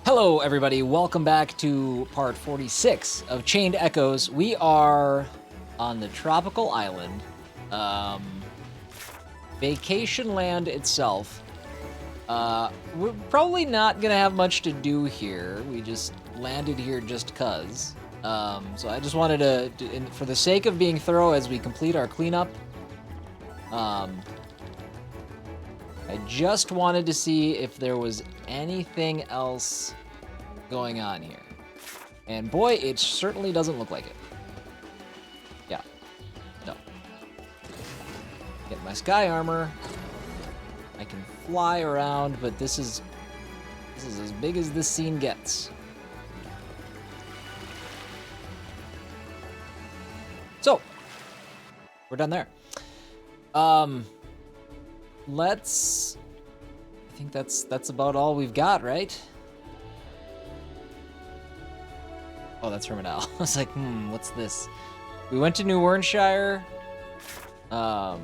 Hello, everybody. Welcome back to part 46 of Chained Echoes. We are on the tropical island, vacation land itself. We're probably not gonna have much to do here. We just landed here just cuz. So I just wanted to, for the sake of being thorough as we complete our cleanup, I just wanted to see if there was anything else going on here. And boy, it certainly doesn't look like it. Yeah. No. Get my sky armor. I can fly around, but this is as big as this scene gets. So, we're done there. I think that's about all we've got, right? Oh, that's Hermanel. I was like, what's this? We went to New Wernshire. All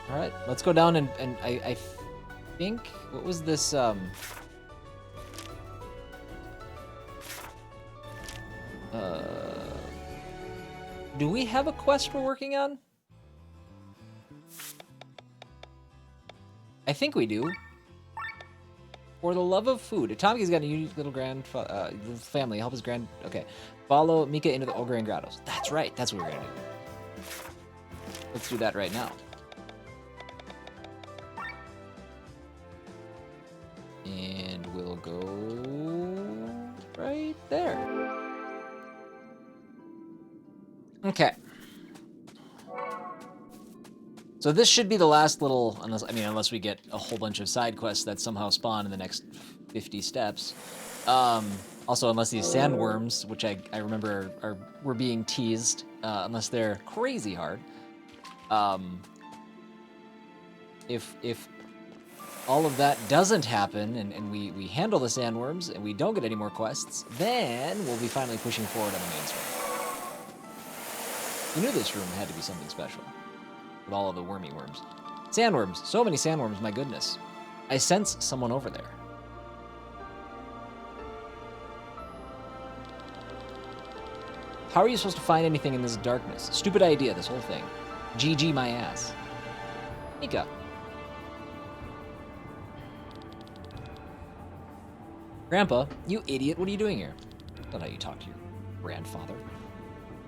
right, let's go down and I think, what was this, do we have a quest we're working on? I think we do. For the love of food. Tommy's got a unique little family. Help his okay. Follow Mika into the Ogre Grottos. That's right. That's what we're gonna do. Let's do that right now. And we'll go right there. Okay. So this should be the last little, unless we get a whole bunch of side quests that somehow spawn in the next 50 steps. Also, unless these sandworms, which I remember were being teased, unless they're crazy hard. If all of that doesn't happen and we handle the sandworms and we don't get any more quests, then we'll be finally pushing forward on the main story. You knew this room had to be something special. With all of the wormy worms. Sandworms. So many sandworms, my goodness. I sense someone over there. How are you supposed to find anything in this darkness? Stupid idea, this whole thing. GG my ass. Mika. Grandpa, you idiot, what are you doing here? That's not how you talk to your grandfather.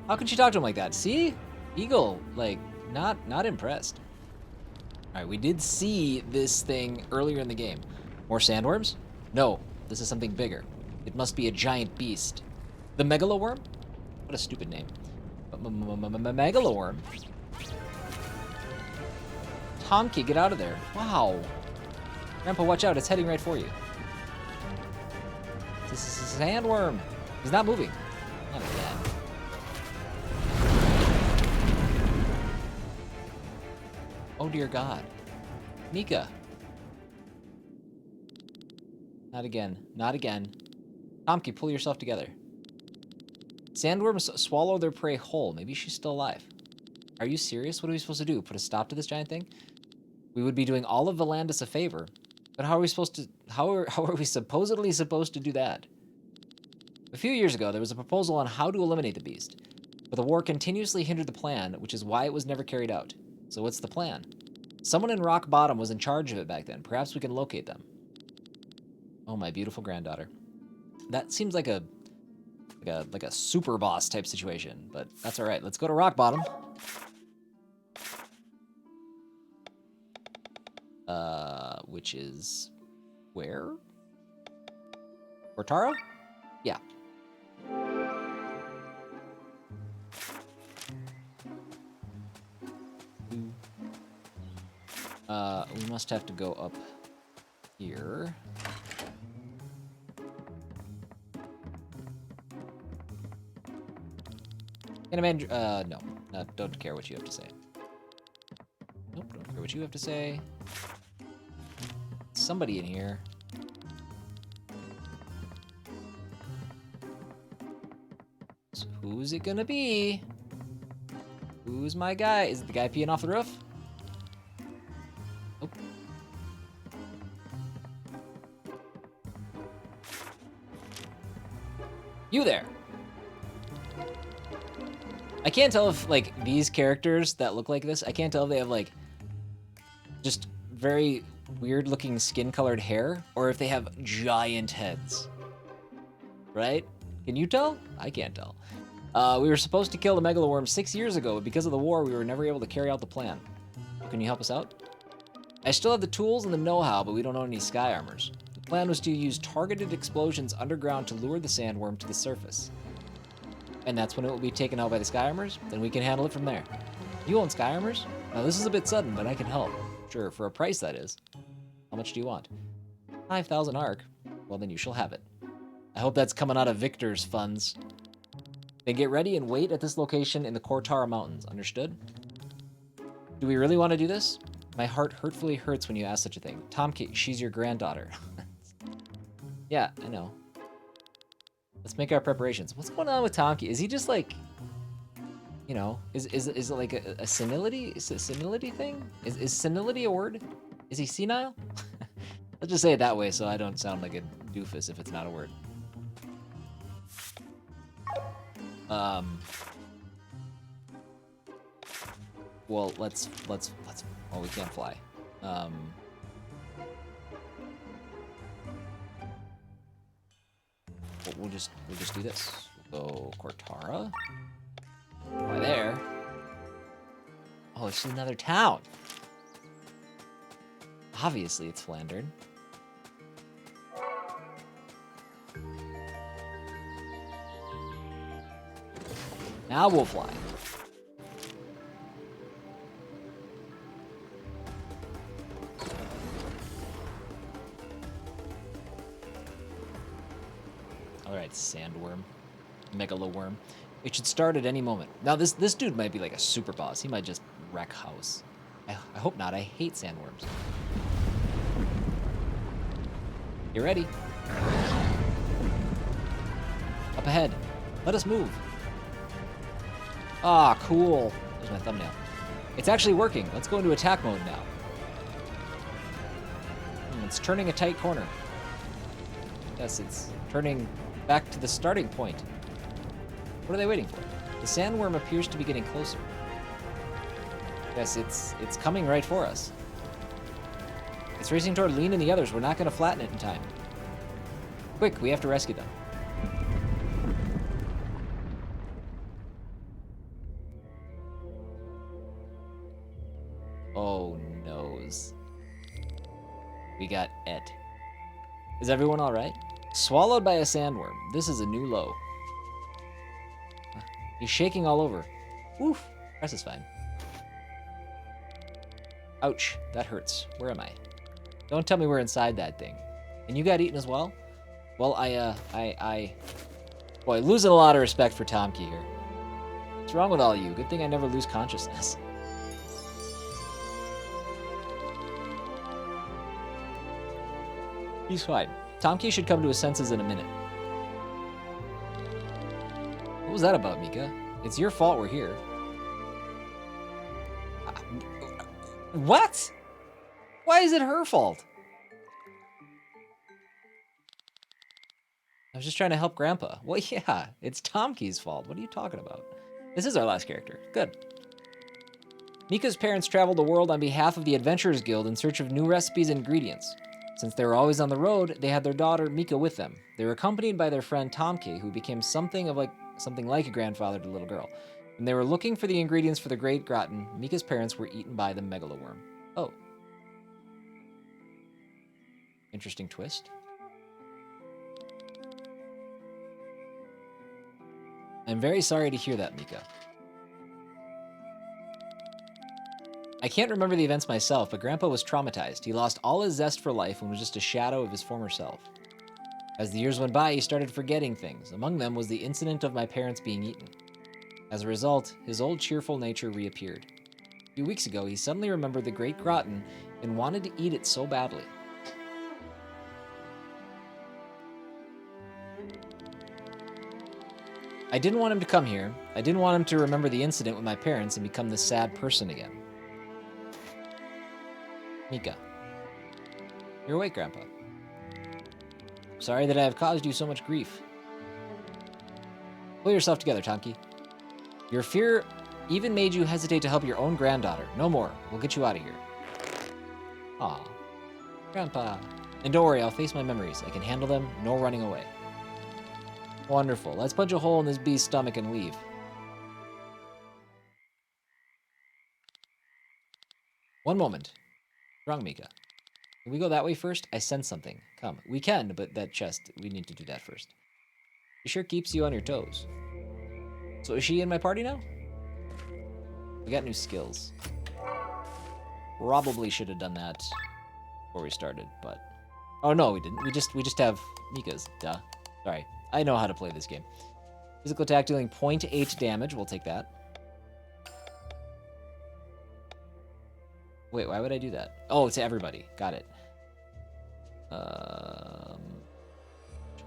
How could you talk to him like that? See? Eagle, like, not impressed. All right, we did see this thing earlier in the game. More sandworms? No, this is something bigger. It must be a giant beast. The Megaloworm? What a stupid name. Megaloworm? Tomki, get out of there. Wow. Grandpa, watch out, it's heading right for you. This is a sandworm. He's not moving. Not again. Oh dear God. Mika. Not again. Not again. Tomki, pull yourself together. Sandworms swallow their prey whole. Maybe she's still alive. Are you serious? What are we supposed to do? Put a stop to this giant thing? We would be doing all of Valandis a favor. But how are we supposed to... How are we supposedly supposed to do that? A few years ago, there was a proposal on how to eliminate the beast. But the war continuously hindered the plan, which is why it was never carried out. So what's the plan? Someone in Rock Bottom was in charge of it back then. Perhaps we can locate them. Oh, my beautiful granddaughter. That seems like a super boss type situation, but that's all right. Let's go to Rock Bottom. Which is where? Portara? Yeah. We must have to go up here. No, don't care what you have to say. Nope, don't care what you have to say. Somebody in here. So who's it gonna be? Who's my guy? Is it the guy peeing off the roof? Nope. You there. I can't tell if, like, these characters that look like this, I can't tell if they have, like, just very weird-looking skin-colored hair, or if they have giant heads. Right? Can you tell? I can't tell. We were supposed to kill the Megaloworm 6 years ago, but because of the war, we were never able to carry out the plan. Can you help us out? I still have the tools and the know-how, but we don't own any sky armors. The plan was to use targeted explosions underground to lure the sandworm to the surface. And that's when it will be taken out by the sky armors, then we can handle it from there. You own sky armors? Now this is a bit sudden, but I can help. Sure, for a price that is. How much do you want? 5,000 Ark. Well, then you shall have it. I hope that's coming out of Victor's funds. Then get ready and wait at this location in the Kortara Mountains. Understood? Do we really want to do this? My heart hurtfully hurts when you ask such a thing. Tomki, she's your granddaughter. Yeah, I know. Let's make our preparations. What's going on with Tomki? Is he just like, you know, is it like a senility? Is it a senility thing? Is senility a word? Is he senile? Let's just say it that way so I don't sound like a doofus if it's not a word. Well, let's, oh, we can't fly. We'll just do this. We'll go Kortara. Why there? Oh, it's just another town. Obviously, it's Flandern. Now we'll fly. Alright, Sandworm. Megaloworm. It should start at any moment. Now, this dude might be like a super boss. He might just wreck house. I hope not. I hate sandworms. You ready? Up ahead. Let us move. Ah, cool. There's my thumbnail. It's actually working. Let's go into attack mode now. It's turning a tight corner. Yes, it's turning back to the starting point. What are they waiting for? The sandworm appears to be getting closer. Yes, it's coming right for us. It's racing toward Lean and the others. We're not going to flatten it in time. Quick, we have to rescue them. Oh, noes. We got Et. Is everyone alright? Swallowed by a sandworm. This is a new low. He's shaking all over. Oof. Press is fine. Ouch. That hurts. Where am I? Don't tell me we're inside that thing. And you got eaten as well? Well, Boy, losing a lot of respect for Tomki here. What's wrong with all you? Good thing I never lose consciousness. He's fine. Tomki should come to his senses in a minute. What was that about, Mika? It's your fault we're here. What? Why is it her fault? I was just trying to help Grandpa. Well, yeah, it's Tomki's fault. What are you talking about? This is our last character. Good. Mika's parents traveled the world on behalf of the Adventurers Guild in search of new recipes and ingredients. Since they were always on the road, they had their daughter Mika with them. They were accompanied by their friend Tomki, who became something like a grandfather to the little girl. When they were looking for the ingredients for the Great Groton, Mika's parents were eaten by the Megaloworm. Oh. Interesting twist. I'm very sorry to hear that, Mika. I can't remember the events myself, but Grandpa was traumatized. He lost all his zest for life and was just a shadow of his former self. As the years went by, he started forgetting things. Among them was the incident of my parents being eaten. As a result, his old cheerful nature reappeared. A few weeks ago, he suddenly remembered the Great Groton and wanted to eat it so badly. I didn't want him to come here. I didn't want him to remember the incident with my parents and become this sad person again. Mika. You're awake, Grandpa. Sorry that I have caused you so much grief. Pull yourself together, Tonki. Your fear even made you hesitate to help your own granddaughter. No more. We'll get you out of here. Aw. Grandpa. And don't worry, I'll face my memories. I can handle them. No running away. Wonderful. Let's punch a hole in this beast's stomach and leave. One moment. Wrong, Mika. Can we go that way first? I sense something. Come. We can, but that chest, we need to do that first. It sure keeps you on your toes. So is she in my party now? We got new skills. Probably should have done that before we started, but... Oh, no, we didn't. We just have Mika's. Duh. Sorry. I know how to play this game. Physical attack dealing 0.8 damage. We'll take that. Wait, why would I do that? Oh, it's to everybody. Got it.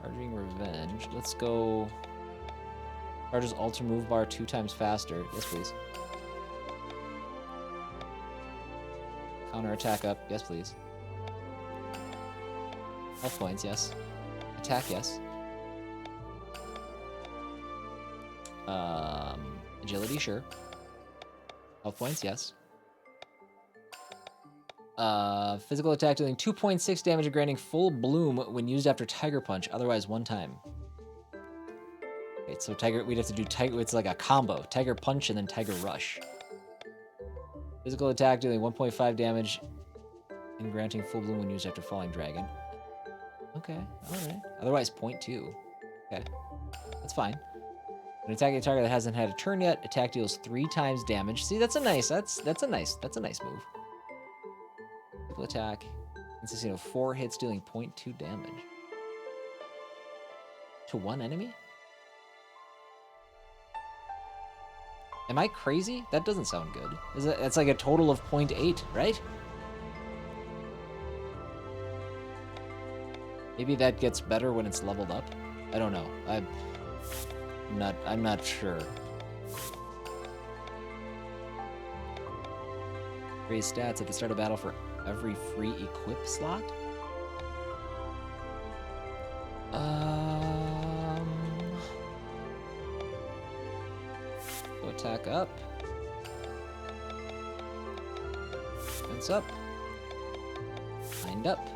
Charging Revenge. Let's go... Charges Alter Move Bar 2 times faster. Yes, please. Counter attack up. Yes, please. Health points, yes. Attack, yes. Agility, sure. Health points, yes. Physical attack dealing 2.6 damage and granting full bloom when used after Tiger Punch, otherwise one time. Okay, so Tiger, we'd have to do Tiger, it's like a combo. Tiger Punch and then Tiger Rush. Physical attack dealing 1.5 damage and granting full bloom when used after Falling Dragon. Okay, alright. Otherwise 0.2. Okay, that's fine. When attacking a target that hasn't had a turn yet, attack deals 3 times damage. See, that's a nice move. Physical attack consisting of 4 hits dealing 0.2 damage. To one enemy? Am I crazy? That doesn't sound good. That's like a total of 0.8, right? Maybe that gets better when it's leveled up. I don't know. I'm not sure. Raise stats at the start of battle for every free equip slot? Go attack up. Defense up. Mind up.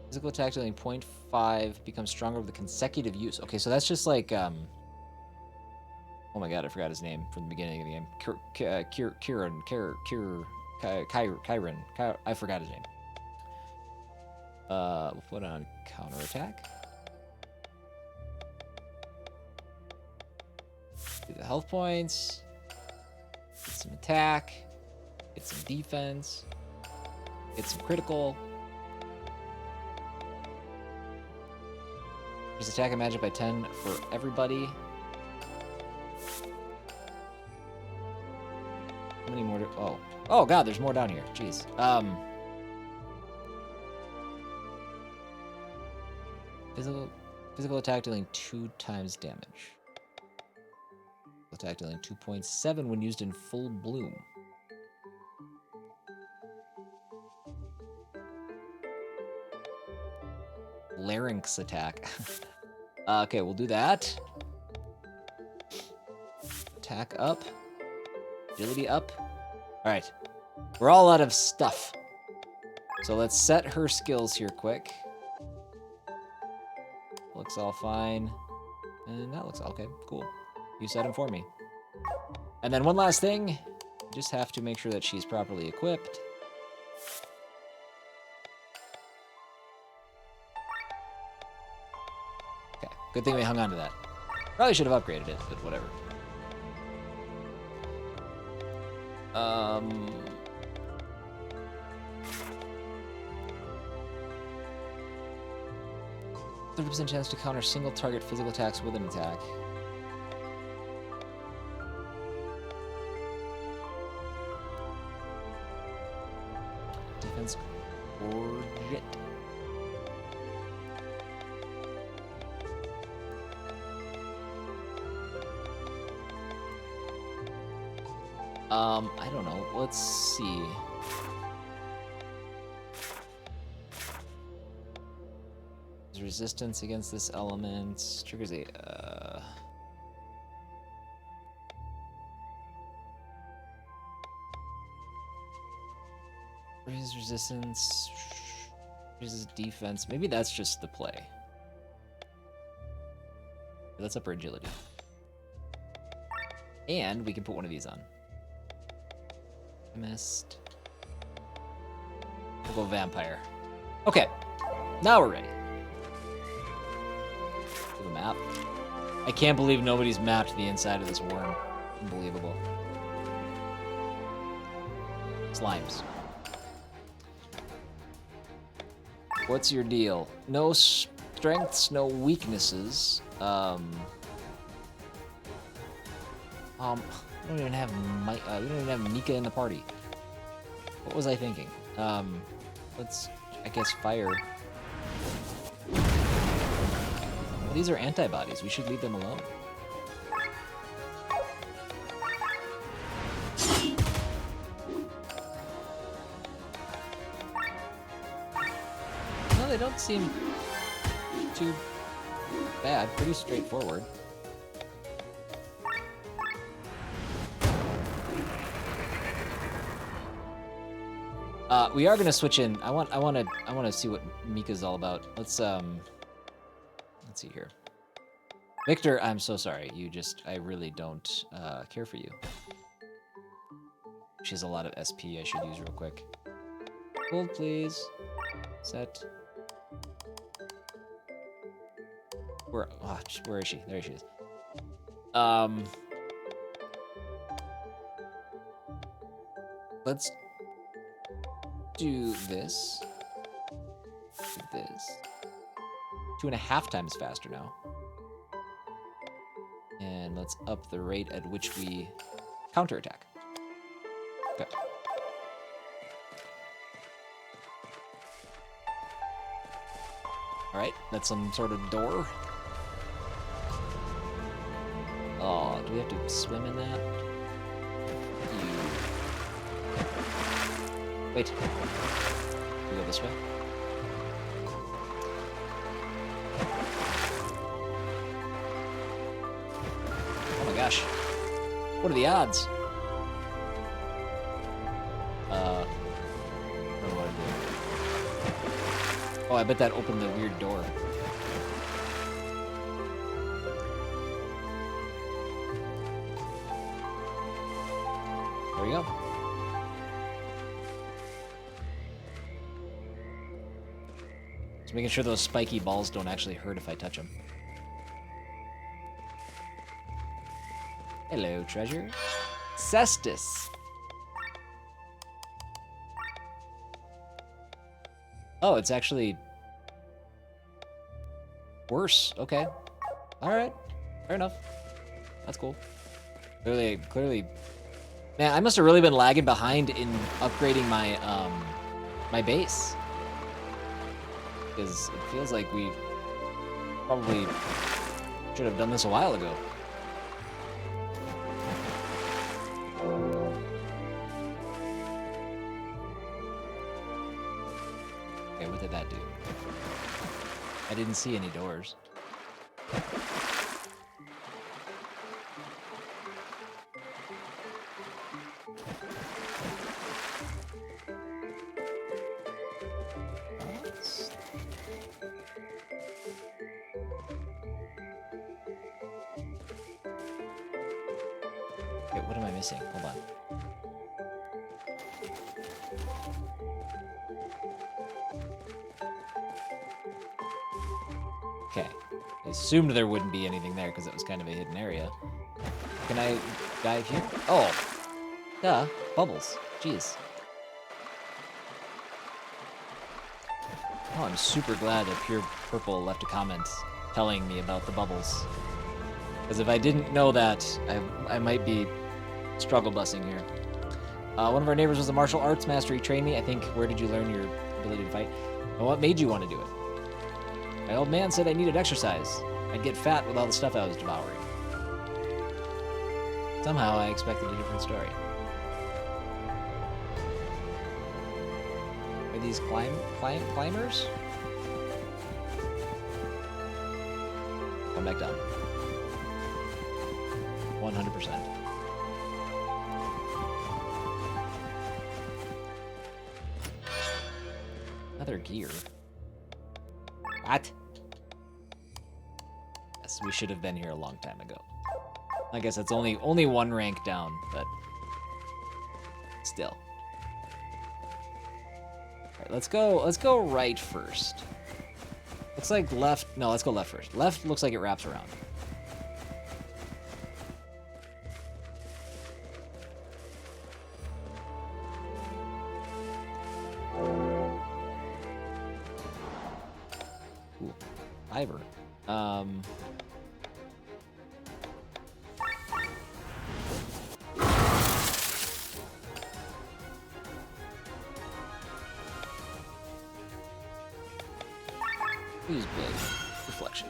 Physical attack dealing 0.5 becomes stronger with the consecutive use. Okay, so that's just like, oh my god, I forgot his name from the beginning of the game. Kyron. I forgot his name. We'll put on counterattack. Do the health points. Get some attack. Get some defense. Get some critical. Increase attack and magic by 10 for everybody. How many more? Oh god, there's more down here. Jeez. Physical attack dealing 2 times damage. Attack dealing 2.7 when used in full bloom. Larynx attack. Okay, we'll do that. Attack up. Agility up. Alright. We're all out of stuff. So let's set her skills here quick. Looks all fine. And that looks okay, cool. You set them for me. And then one last thing. Just have to make sure that she's properly equipped. Okay, good thing we hung on to that. Probably should have upgraded it, but whatever. 30% chance to counter single target physical attacks with an attack. Defense Gorget. I don't know. Let's see. There's resistance against this element. Triggers a... Raises resistance. Raises defense. Maybe that's just the play. Let's up our agility. And we can put one of these on. Mist. We'll go vampire. Okay. Now we're ready. To the map. I can't believe nobody's mapped the inside of this worm. Unbelievable. Slimes. What's your deal? No strengths, no weaknesses. We don't even have Mika in the party. What was I thinking? Let's, I guess, fire. Well, these are antibodies. We should leave them alone. No, they don't seem too bad. Pretty straightforward. We are gonna switch in. I want to see what Mika's all about. Let's see here. Victor, I'm so sorry. I really don't care for you. She has a lot of SP I should use real quick. Hold, please. Set. Where is she? There she is. Let's do this. Do this. 2.5 times faster now. And let's up the rate at which we counterattack. Okay. Alright, that's some sort of door. Oh, do we have to swim in that? Wait. We go this way? Oh my gosh. What are the odds? I don't know what to do. Oh, I bet that opened the weird door. There we go. Just making sure those spiky balls don't actually hurt if I touch them. Hello, treasure. Cestus. Oh, it's actually worse. Okay. All right. Fair enough. That's cool. Clearly. Man, I must have really been lagging behind in upgrading my my base. Because it feels like we probably should have done this a while ago. Okay, what did that do? I didn't see any doors. Wait, what am I missing? Hold on. Okay. I assumed there wouldn't be anything there because it was kind of a hidden area. Can I dive here? Oh. Duh. Bubbles. Jeez. Oh, I'm super glad that Pure Purple left a comment telling me about the bubbles. Because if I didn't know that, I might be struggle busing here. One of our neighbors was a martial arts master. He trained me. I think, where did you learn your ability to fight? And what made you want to do it? My old man said I needed exercise. I'd get fat with all the stuff I was devouring. Somehow I expected a different story. Are these climbers? come back down. 100%. Another gear. What? Yes, we should have been here a long time ago. I guess it's only one rank down, but still. All right, let's go right first. Looks like left. No, let's go left first. Left looks like it wraps around. Ooh, fiber. Use blade. Reflection.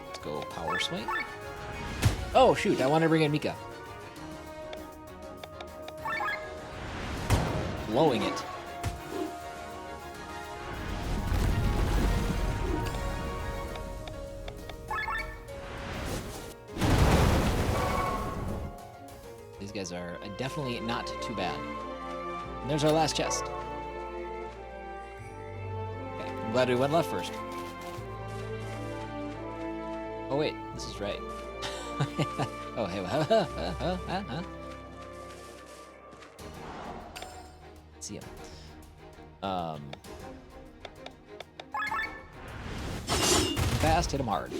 Let's go power swing. Oh shoot, I want to bring in Mika. Blowing it. These guys are definitely not too bad. And there's our last chest. Okay, I'm glad we went left first. Oh wait, this is right. Oh hey, see him. Fast, hit him hard.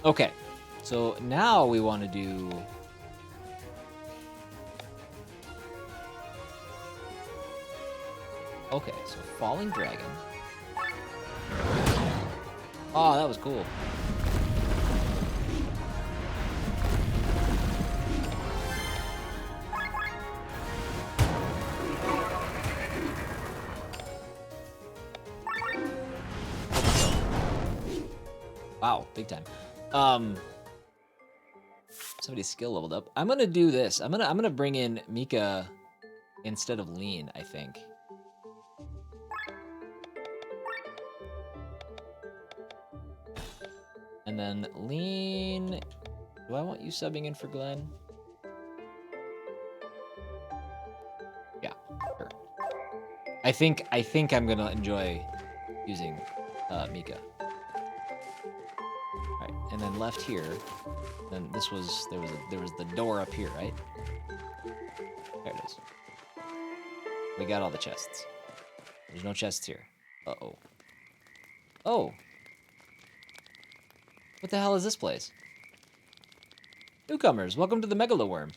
Okay, so now we want to do... Okay, so Falling Dragon. Oh, that was cool. Wow, big time. Somebody's skill leveled up. I'm gonna do this. I'm gonna bring in Mika instead of Lean, I think. And then Lean. Do I want you subbing in for Glenn? Yeah, sure. I think I'm gonna enjoy using Mika. Alright, and then left here. Then this was there was the door up here, right? There it is. We got all the chests. There's no chests here. Uh-oh. Oh. What the hell is this place? Newcomers, welcome to the Megaloworm.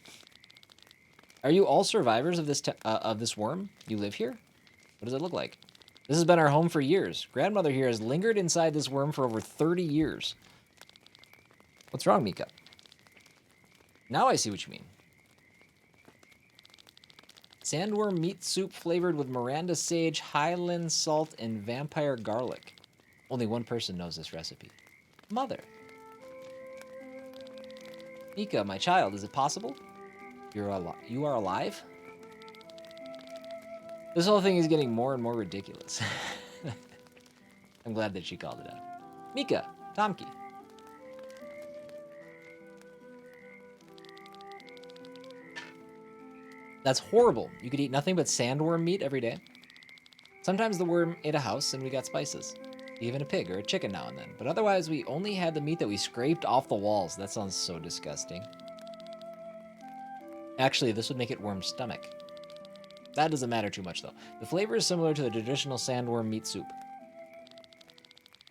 Are you all survivors of this worm? You live here? What does it look like? This has been our home for years. Grandmother here has lingered inside this worm for over 30 years. What's wrong, Mika? Now I see what you mean. Sandworm meat soup flavored with Miranda sage, Highland salt, and vampire garlic. Only one person knows this recipe. Mother. Mika, my child, is it possible? You are alive? This whole thing is getting more and more ridiculous. I'm glad that she called it out. Mika, Tomki. That's horrible. You could eat nothing but sandworm meat every day. Sometimes the worm ate a house and we got spices. Even a pig or a chicken now and then. But otherwise, we only had the meat that we scraped off the walls. That sounds so disgusting. Actually, this would make it worm stomach. That doesn't matter too much, though. The flavor is similar to the traditional sandworm meat soup.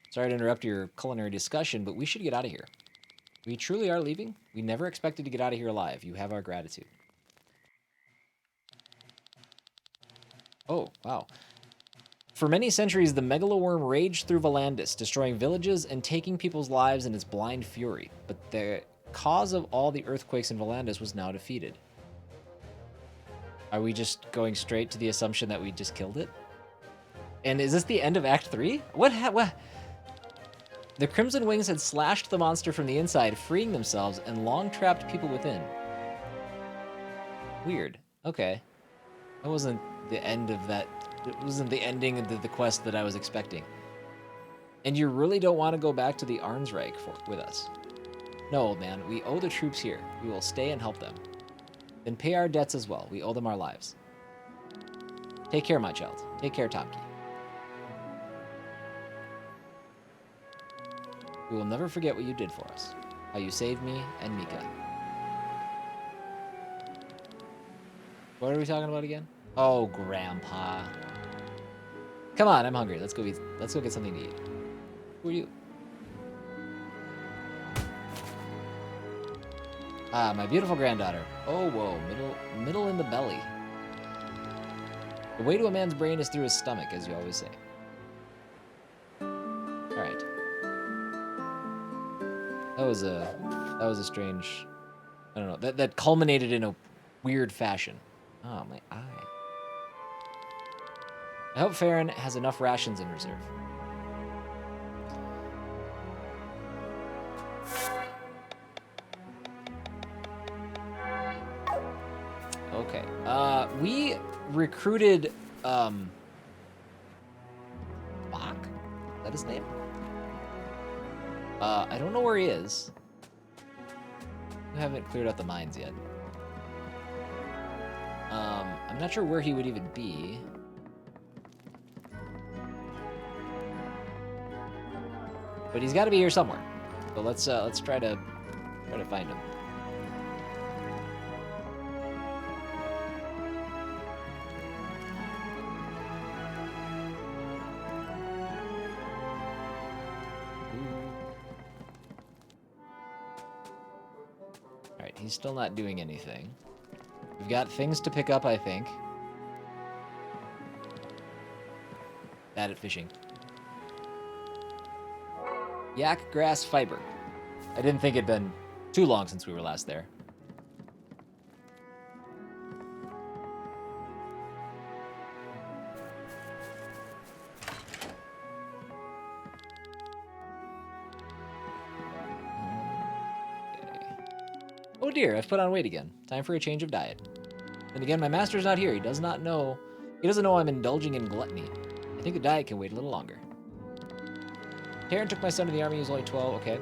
Sorry to interrupt your culinary discussion, but we should get out of here. We truly are leaving. We never expected to get out of here alive. You have our gratitude. Oh, wow. For many centuries, the Megaloworm raged through Volandis, destroying villages and taking people's lives in its blind fury. But the cause of all the earthquakes in Volandis was now defeated. Are we just going straight to the assumption that we just killed it? And is this the end of Act 3? What? The Crimson Wings had slashed the monster from the inside, freeing themselves, and long trapped people within. Weird. Okay. That wasn't the end of that. It wasn't the ending of the quest that I was expecting. And you really don't want to go back to the Arnsreich with us. No, old man. We owe the troops here. We will stay and help them. Then pay our debts as well. We owe them our lives. Take care, my child. Take care, Tomki. We will never forget what you did for us. How you saved me and Mika. What are we talking about again? Oh, Grandpa. Come on, I'm hungry. Let's go get something to eat. Who are you? Ah, my beautiful granddaughter. Oh, whoa. Middle in the belly. The way to a man's brain is through his stomach, as you always say. Alright. That was a strange... I don't know. That culminated in a weird fashion. Oh, my eye. I hope Farron has enough rations in reserve. Okay. We recruited, Bach? Is that his name? I don't know where he is. We haven't cleared out the mines yet. I'm not sure where he would even be. But he's got to be here somewhere. So let's try to find him. All right, he's still not doing anything. We've got things to pick up, I think. Bad at fishing. Yak grass fiber. I didn't think it'd been too long since we were last there. Okay. Oh dear, I've put on weight again. Time for a change of diet. Then again, my master's not here. He doesn't know I'm indulging in gluttony. I think the diet can wait a little longer. Taryn took my son to the army. He was only 12. Okay.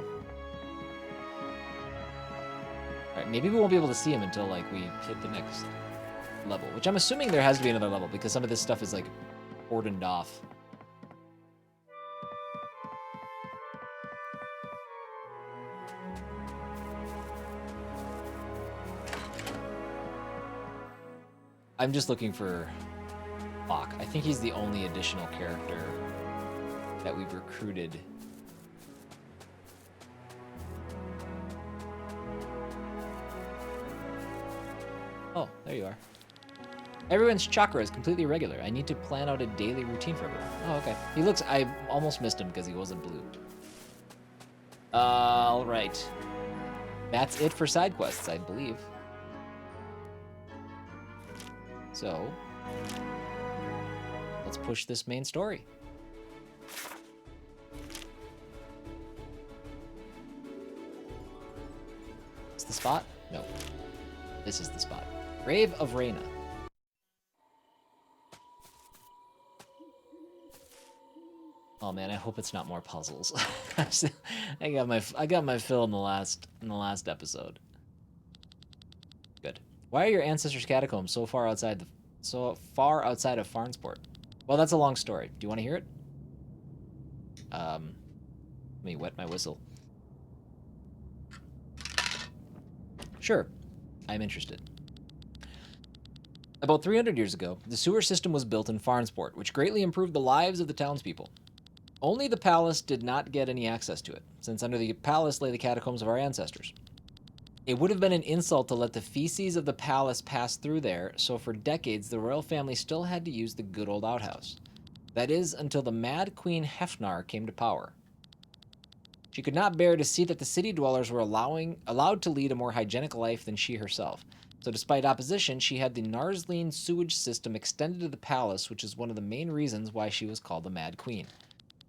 Alright, maybe we won't be able to see him until, like, we hit the next level. Which I'm assuming there has to be another level, because some of this stuff is, like, cordoned off. I'm just looking for Bach. I think he's the only additional character that we've recruited. Oh, there you are. Everyone's chakra is completely regular. I need to plan out a daily routine for everyone. Oh, okay. He looks... I almost missed him because he wasn't blue. Alright. That's it for side quests, I believe. So... let's push this main story. Is the spot? No. This is the spot. Grave of Reina. Oh man, I hope it's not more puzzles. I got my fill in the last episode. Good. Why are your ancestors' catacombs so far outside of Farnsport? Well, that's a long story. Do you want to hear it? Let me wet my whistle. Sure, I'm interested. About 300 years ago, the sewer system was built in Farnsport, which greatly improved the lives of the townspeople. Only the palace did not get any access to it, since under the palace lay the catacombs of our ancestors. It would have been an insult to let the feces of the palace pass through there, so for decades the royal family still had to use the good old outhouse. That is, until the mad Queen Hefnar came to power. She could not bear to see that the city dwellers were allowed to lead a more hygienic life than she herself. So despite opposition, she had the Narsleen sewage system extended to the palace, which is one of the main reasons why she was called the Mad Queen.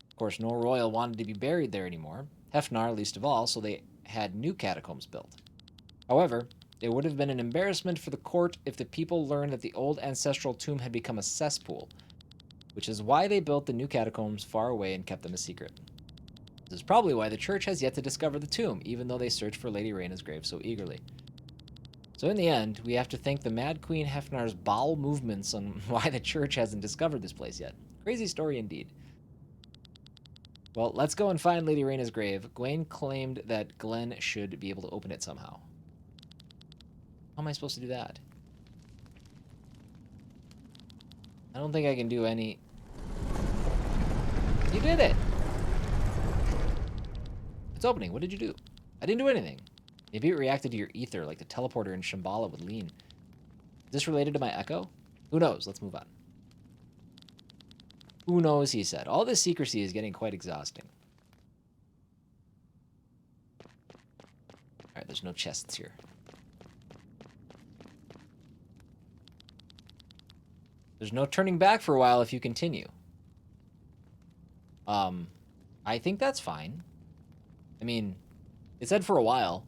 Of course, no royal wanted to be buried there anymore, Hefnar least of all, so they had new catacombs built. However, It would have been an embarrassment for the court if the people learned that the old ancestral tomb had become a cesspool, which is why they built the new catacombs far away and kept them a secret. This is probably why the church has yet to discover the tomb, even though they search for Lady Reina's grave so eagerly. So in the end, we have to thank the Mad Queen Hefnar's bowel movements on why the church hasn't discovered this place yet. Crazy story indeed. Well, let's go and find Lady Reina's grave. Gwaine claimed that Glenn should be able to open it somehow. How am I supposed to do that? I don't think I can do any... You did it! It's opening. What did you do? I didn't do anything. Maybe it reacted to your ether like the teleporter in Shambhala with Lean. Is this related to my echo? Who knows? Let's move on. Who knows, he said. All this secrecy is getting quite exhausting. Alright, there's no chests here. There's no turning back for a while if you continue. I think that's fine. I mean, it said for a while.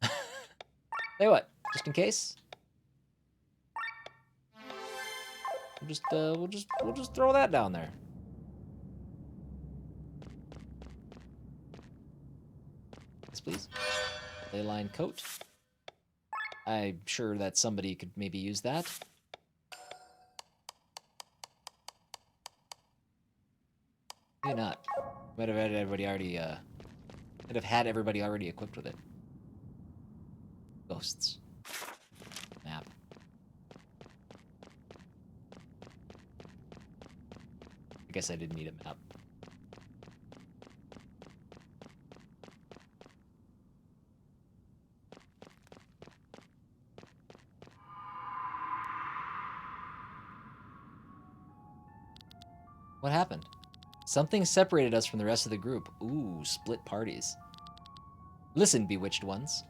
Say what? Just in case? We'll just throw that down there. Yes, please. Leyline coat. I'm sure that somebody could maybe use that. Maybe not. Might have had everybody already. Might have had everybody already equipped with it. Ghosts. Map. I guess I didn't need a map. What happened? Something separated us from the rest of the group. Ooh, split parties. Listen, bewitched ones.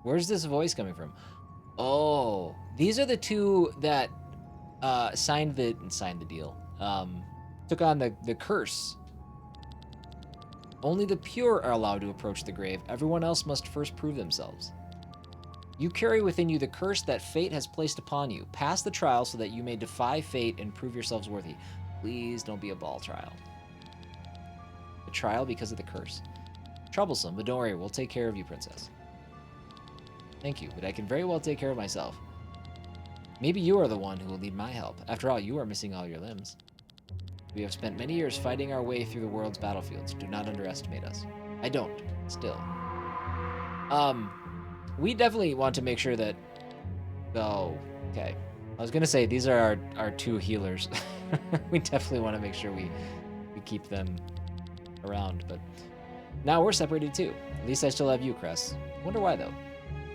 Where's this voice coming from? Oh, these are the two that signed the deal. Took on the curse. Only the pure are allowed to approach the grave. Everyone else must first prove themselves. You carry within you the curse that fate has placed upon you. Pass the trial so that you may defy fate and prove yourselves worthy. Please don't be a ball trial. A trial because of the curse. Troublesome, but don't worry, we'll take care of you, princess. Thank you, but I can very well take care of myself. Maybe you are the one who will need my help. After all, you are missing all your limbs. We have spent many years fighting our way through the world's battlefields. Do not underestimate us. I don't, still. We definitely want to make sure that... Oh, okay. I was gonna say, these are our two healers. We definitely want to make sure we keep them around, but... Now we're separated too. At least I still have you, Cress. Wonder why, though.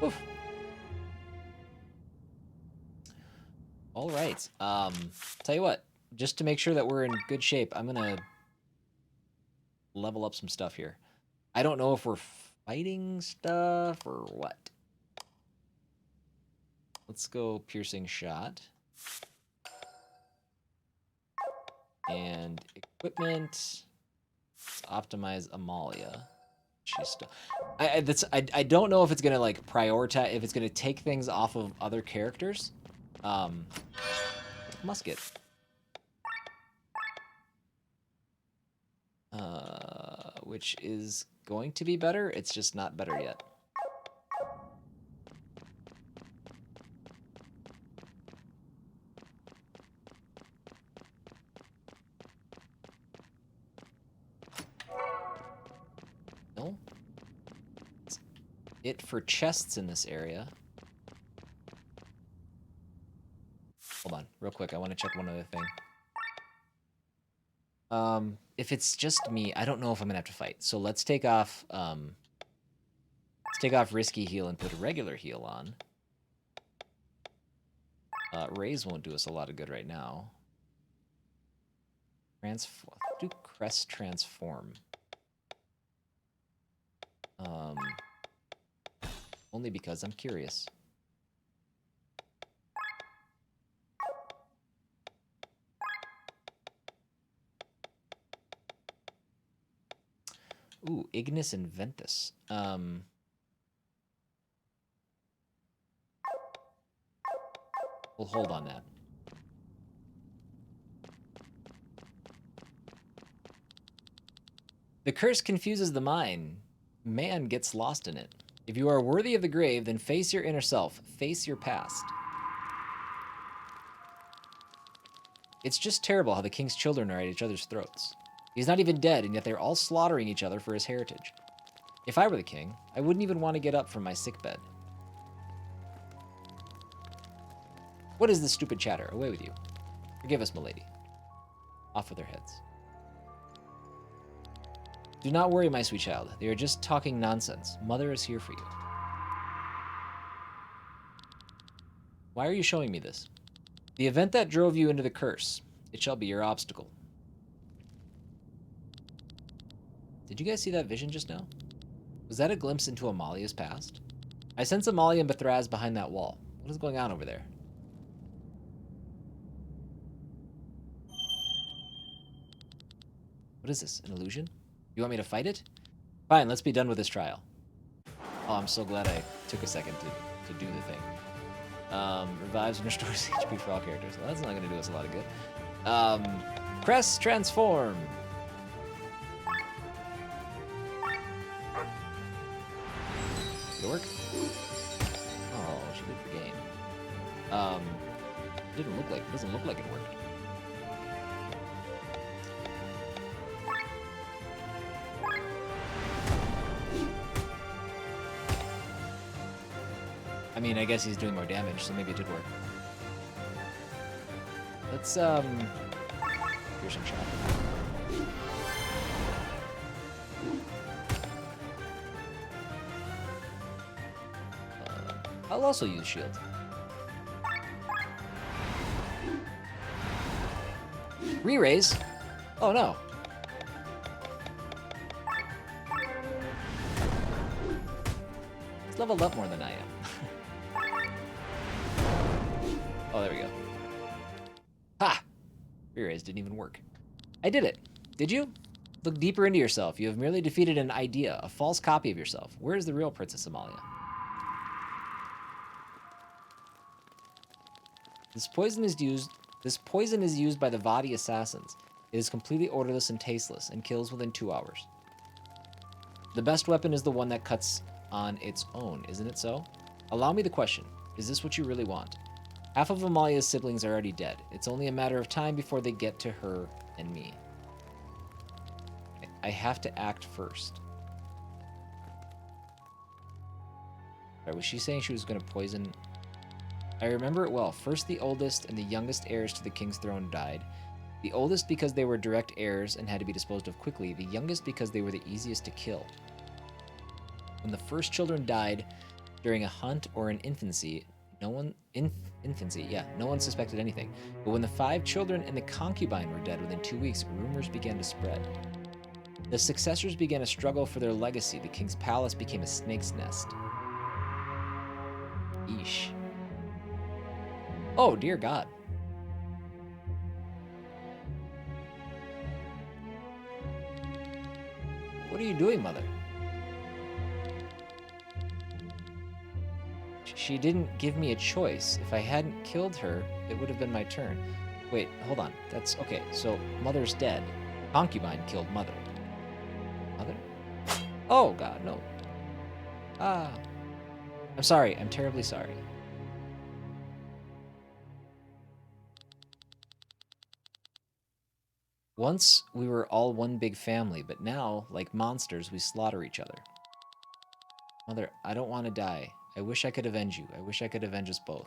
Oof. Alright, tell you what. Just to make sure that we're in good shape, I'm gonna level up some stuff here. I don't know if we're fighting stuff or what. Let's go piercing shot. And equipment. Let's optimize Amalia. She's still... I don't know if it's gonna like prioritize, if it's gonna take things off of other characters. Musket. Which is going to be better. It's just not better yet. No. That's it for chests in this area. Hold on, real quick. I want to check one other thing. If it's just me, I don't know if I'm gonna have to fight. So let's take off risky heal and put a regular heal on. Raise won't do us a lot of good right now. Transform. Do crest transform. Only because I'm curious. Ooh, Ignis and Ventus. We'll hold on that. The curse confuses the mind. Man gets lost in it. If you are worthy of the grave, then face your inner self. Face your past. It's just terrible how the king's children are at each other's throats. He's not even dead, and yet they're all slaughtering each other for his heritage. If I were the king, I wouldn't even want to get up from my sickbed. What is this stupid chatter? Away with you. Forgive us, milady. Off with their heads. Do not worry, my sweet child. They are just talking nonsense. Mother is here for you. Why are you showing me this? The event that drove you into the curse. It shall be your obstacle. Did you guys see that vision just now? Was that a glimpse into Amalia's past? I sense Amalia and Bethraz behind that wall. What is going on over there? What is this? An illusion? You want me to fight it? Fine, let's be done with this trial. Oh, I'm so glad I took a second to do the thing. Revives and restores HP for all characters. Well, that's not going to do us a lot of good. Crest transform. Did it work? Oh, she did regain. It doesn't look like it worked. I mean, I guess he's doing more damage, so maybe it did work. Let's, piercing shot. I'll also use shield. Re-raise? Oh no. He's leveled up more than I am. Oh, there we go. Ha! Re-raise didn't even work. I did it. Did you? Look deeper into yourself. You have merely defeated an idea, a false copy of yourself. Where is the real Princess Amalia? This poison is used by the Vadi assassins. It is completely odorless and tasteless, and kills within 2 hours. The best weapon is the one that cuts on its own, isn't it so? Allow me the question. Is this what you really want? Half of Amalia's siblings are already dead. It's only a matter of time before they get to her and me. I have to act first. Right, was she saying she was going to poison? I remember it well. First, the oldest and the youngest heirs to the king's throne died. The oldest because they were direct heirs and had to be disposed of quickly. The youngest because they were the easiest to kill. When the first children died during a hunt or in infancy, no one suspected anything. But when the 5 children and the concubine were dead within 2 weeks, rumors began to spread. The successors began a struggle for their legacy. The king's palace became a snake's nest. Eesh. Oh, dear God. What are you doing, Mother? She didn't give me a choice. If I hadn't killed her, it would have been my turn. Wait, hold on. That's okay. So, Mother's dead. Concubine killed Mother. Mother? Oh, God, no. Ah. I'm sorry. I'm terribly sorry. Once, we were all one big family, but now, like monsters, we slaughter each other. Mother, I don't want to die. I wish I could avenge you. I wish I could avenge us both.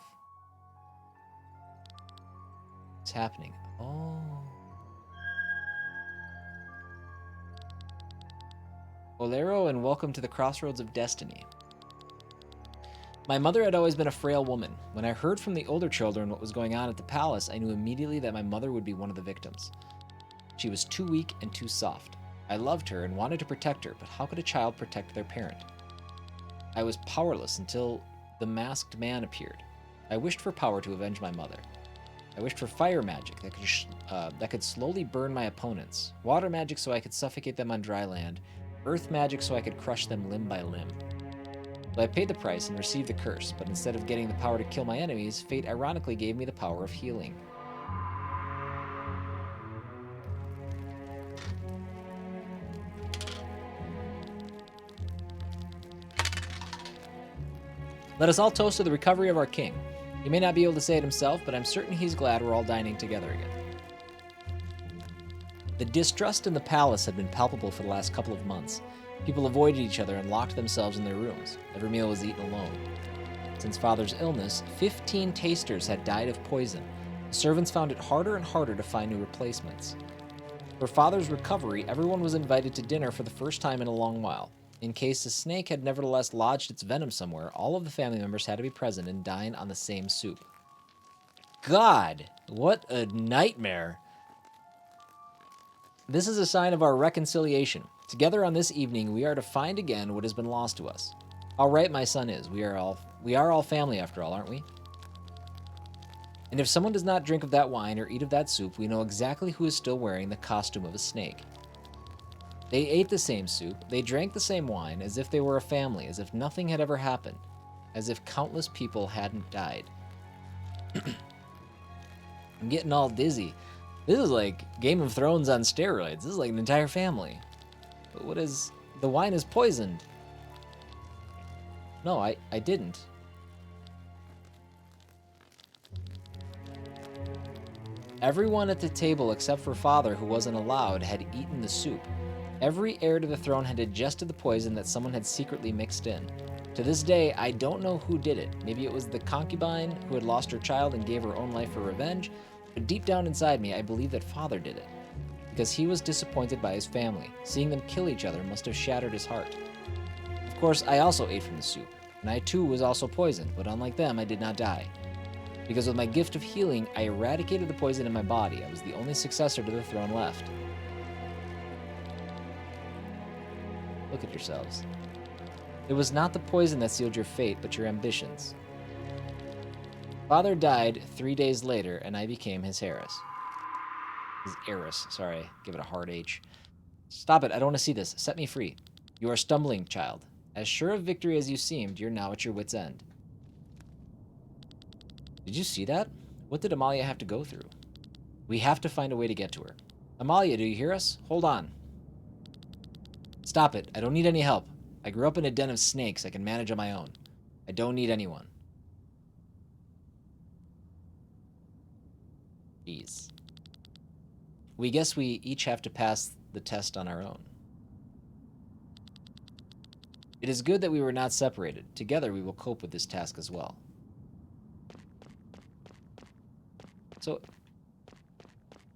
What's happening? Oh. Olero, and welcome to the crossroads of destiny. My mother had always been a frail woman. When I heard from the older children what was going on at the palace, I knew immediately that my mother would be one of the victims. She was too weak and too soft. I loved her and wanted to protect her, but how could a child protect their parent? I was powerless until the masked man appeared. I wished for power to avenge my mother. I wished for fire magic that could slowly burn my opponents, water magic so I could suffocate them on dry land, earth magic so I could crush them limb by limb. So I paid the price and received the curse, but instead of getting the power to kill my enemies, fate ironically gave me the power of healing. Let us all toast to the recovery of our king. He may not be able to say it himself, but I'm certain he's glad we're all dining together again. The distrust in the palace had been palpable for the last couple of months. People avoided each other and locked themselves in their rooms. Every meal was eaten alone. Since Father's illness, 15 tasters had died of poison. The servants found it harder and harder to find new replacements. For Father's recovery, everyone was invited to dinner for the first time in a long while. In case the snake had nevertheless lodged its venom somewhere, all of the family members had to be present and dine on the same soup. God, what a nightmare. This is a sign of our reconciliation. Together on this evening, we are to find again what has been lost to us. How right my son is. We are all family after all, aren't we? And if someone does not drink of that wine or eat of that soup, we know exactly who is still wearing the costume of a snake. They ate the same soup, they drank the same wine, as if they were a family, as if nothing had ever happened, as if countless people hadn't died. I'm getting all dizzy. This is like Game of Thrones on steroids. This is like an entire family. But what is... The wine is poisoned. No, I didn't. Everyone at the table except for Father, who wasn't allowed, had eaten the soup. Every heir to the throne had ingested the poison that someone had secretly mixed in. To this day, I don't know who did it. Maybe it was the concubine who had lost her child and gave her own life for revenge, but deep down inside me, I believe that Father did it. Because he was disappointed by his family. Seeing them kill each other must have shattered his heart. Of course, I also ate from the soup, and I too was also poisoned, but unlike them, I did not die. Because with my gift of healing, I eradicated the poison in my body. I was the only successor to the throne left. Look at yourselves. It was not the poison that sealed your fate, but your ambitions. Father died 3 days later, and I became his heiress. His heiress, sorry. Give it a hard H. Stop it, I don't want to see this. Set me free. You are stumbling, child. As sure of victory as you seemed, you're now at your wit's end. Did you see that? What did Amalia have to go through? We have to find a way to get to her. Amalia, do you hear us? Hold on. Stop it. I don't need any help. I grew up in a den of snakes. I can manage on my own. I don't need anyone. Jeez. We guess we each have to pass the test on our own. It is good that we were not separated. Together we will cope with this task as well. So,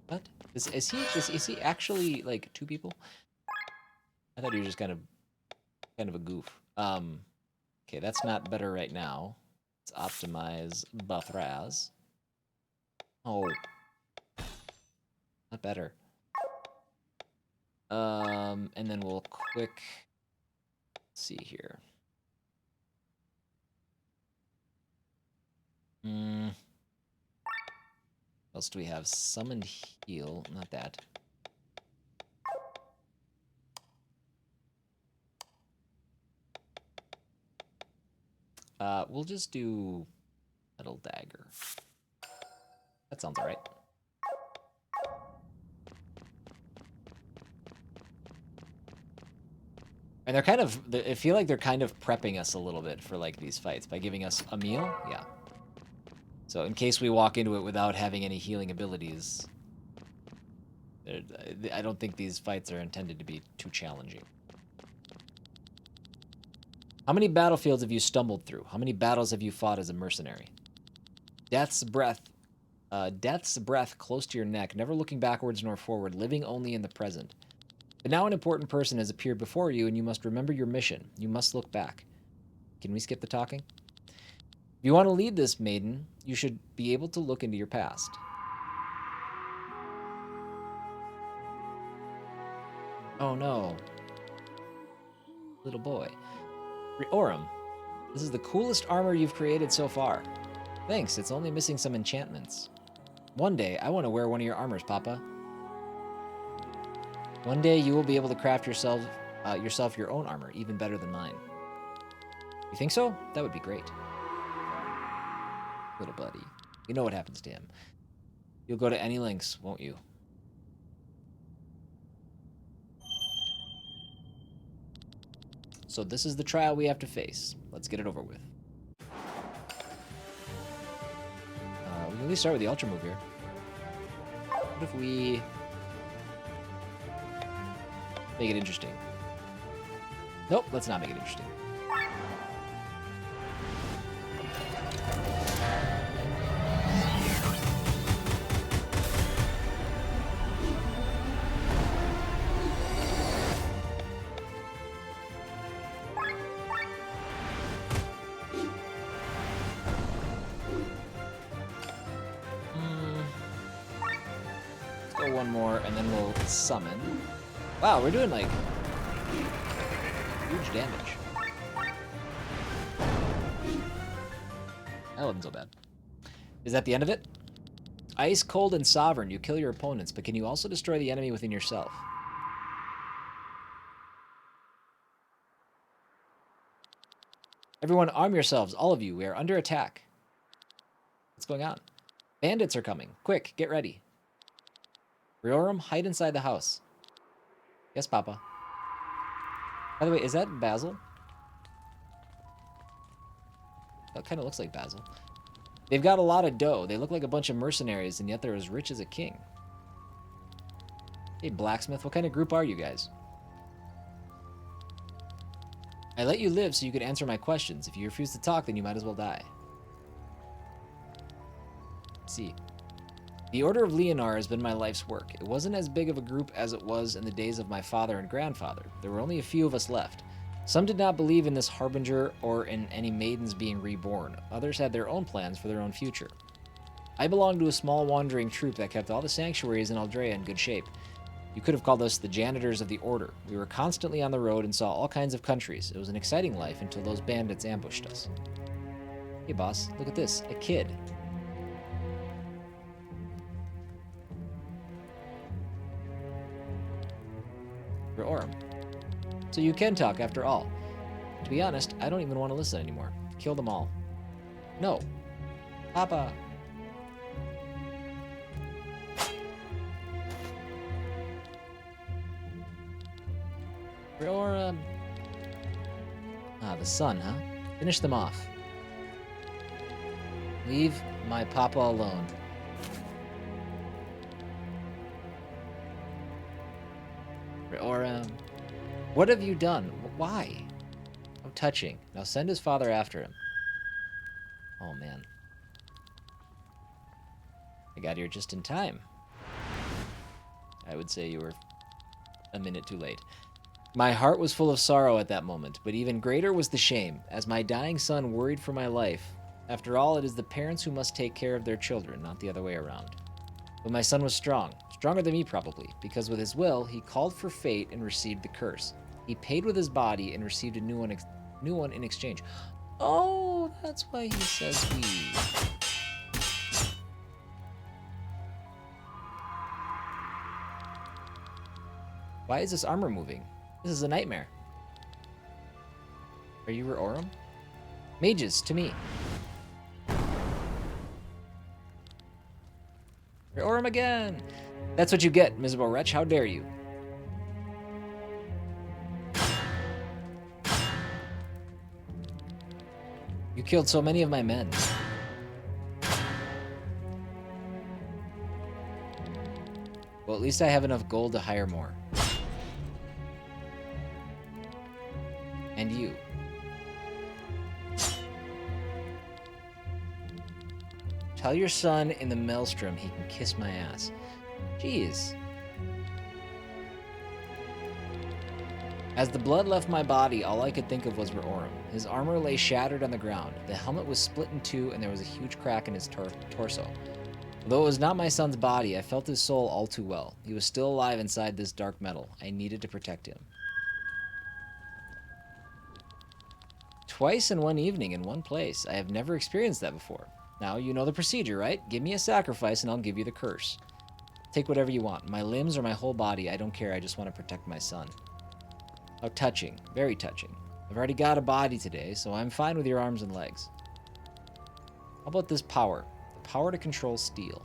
what? Is he actually, like, two people? I thought he was just kind of a goof. Okay, that's not better right now. Let's optimize buff raz. Oh. Not better. And then we'll quick... Let's see here. What else do we have? Summoned heal. Not that. We'll just do Metal Dagger. That sounds alright. And they're kind of, I feel like they're kind of prepping us a little bit for like these fights by giving us a meal. Yeah. So in case we walk into it without having any healing abilities, I don't think these fights are intended to be too challenging. How many battlefields have you stumbled through? How many battles have you fought as a mercenary? Death's breath close to your neck, never looking backwards nor forward, living only in the present. But now an important person has appeared before you, and you must remember your mission. You must look back. Can we skip the talking? If you want to lead this maiden, you should be able to look into your past. Oh no. Little boy. Orem, this is the coolest armor you've created so far. Thanks, it's only missing some enchantments. One day, I want to wear one of your armors, Papa. One day, you will be able to craft yourself your own armor, even better than mine. You think so? That would be great. Little buddy. You know what happens to him. You'll go to any lengths, won't you? So this is the trial we have to face. Let's get it over with. We can at least start with the Ultra move here. What if we make it interesting? Nope, let's not make it interesting. Let's go one more, and then we'll summon. Wow, we're doing, like, huge damage. That wasn't so bad. Is that the end of it? Ice, cold, and sovereign. You kill your opponents, but can you also destroy the enemy within yourself? Everyone, arm yourselves. All of you. We are under attack. What's going on? Bandits are coming. Quick, get ready. Riorum, hide inside the house. Yes, Papa. By the way, is that Basil? That kind of looks like Basil. They've got a lot of dough. They look like a bunch of mercenaries, and yet they're as rich as a king. Hey, blacksmith, what kind of group are you guys? I let you live so you could answer my questions. If you refuse to talk, then you might as well die. Let's see. The Order of Leonar has been my life's work. It wasn't as big of a group as it was in the days of my father and grandfather. There were only a few of us left. Some did not believe in this harbinger or in any maidens being reborn. Others had their own plans for their own future. I belonged to a small wandering troupe that kept all the sanctuaries in Aldrea in good shape. You could have called us the janitors of the Order. We were constantly on the road and saw all kinds of countries. It was an exciting life until those bandits ambushed us. Hey boss, look at this, a kid. Riorum. So you can talk after all. To be honest, I don't even want to listen anymore. Kill them all. No. Papa. Riorum. Ah, the sun, huh? Finish them off. Leave my Papa alone. Riorum. What have you done? Why? How touching. Now send his father after him. Oh, man. I got here just in time. I would say you were a minute too late. My heart was full of sorrow at that moment, but even greater was the shame, as my dying son worried for my life. After all, it is the parents who must take care of their children, not the other way around. But my son was strong, stronger than me probably, because with his will, he called for fate and received the curse. He paid with his body and received a new one in exchange. Oh, that's why he says we. Why is this armor moving? This is a nightmare. Are you Riorum? Mages, to me. Riorum again! That's what you get, miserable wretch. How dare you? You killed so many of my men. Well, at least I have enough gold to hire more. And you. Tell your son in the maelstrom he can kiss my ass. Jeez. As the blood left my body, all I could think of was Riorum. His armor lay shattered on the ground. The helmet was split in two, and there was a huge crack in his torso. Although it was not my son's body, I felt his soul all too well. He was still alive inside this dark metal. I needed to protect him. Twice in one evening in one place. I have never experienced that before. Now, you know the procedure, right? Give me a sacrifice and I'll give you the curse. Take whatever you want. My limbs or my whole body, I don't care. I just want to protect my son. How touching. Very touching. I've already got a body today, so I'm fine with your arms and legs. How about this power? The power to control steel.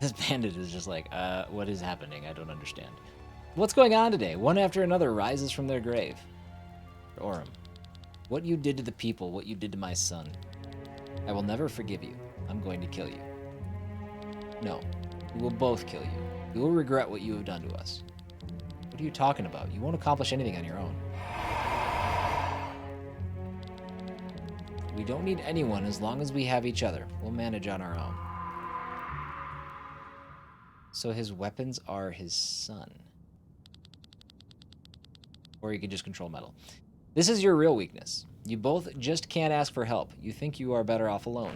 This bandit is just like, what is happening? I don't understand. What's going on today? One after another rises from their grave. Orem, what you did to the people, what you did to my son. I will never forgive you. I'm going to kill you. No, we will both kill you. We will regret what you have done to us. What are you talking about? You won't accomplish anything on your own. We don't need anyone as long as we have each other. We'll manage on our own. So his weapons are his son. Or you can just control metal. This is your real weakness. You both just can't ask for help. You think you are better off alone.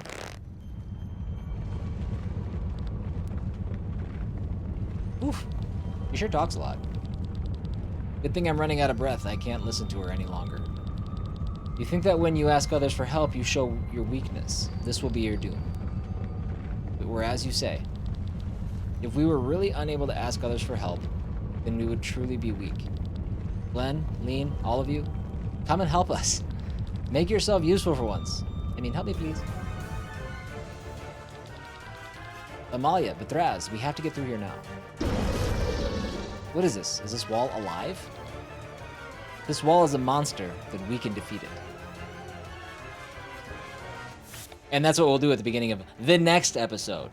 Oof. She sure talks a lot. Good thing I'm running out of breath. I can't listen to her any longer. You think that when you ask others for help, you show your weakness. This will be your doom. But whereas you say, if we were really unable to ask others for help, then we would truly be weak. Glenn, Lean, all of you, come and help us. Make yourself useful for once. I mean, help me, please. Amalia, Bethraz, we have to get through here now. What is this? Is this wall alive? This wall is a monster, but we can defeat it. And that's what we'll do at the beginning of the next episode.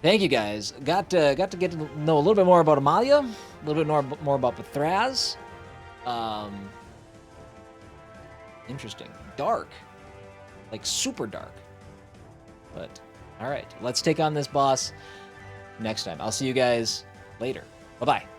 Thank you, guys. Got to get to know a little bit more about Amalia, a little bit more about Bethraz. Interesting. Dark. Like super dark. But, alright. Let's take on this boss next time. I'll see you guys later. Bye-bye.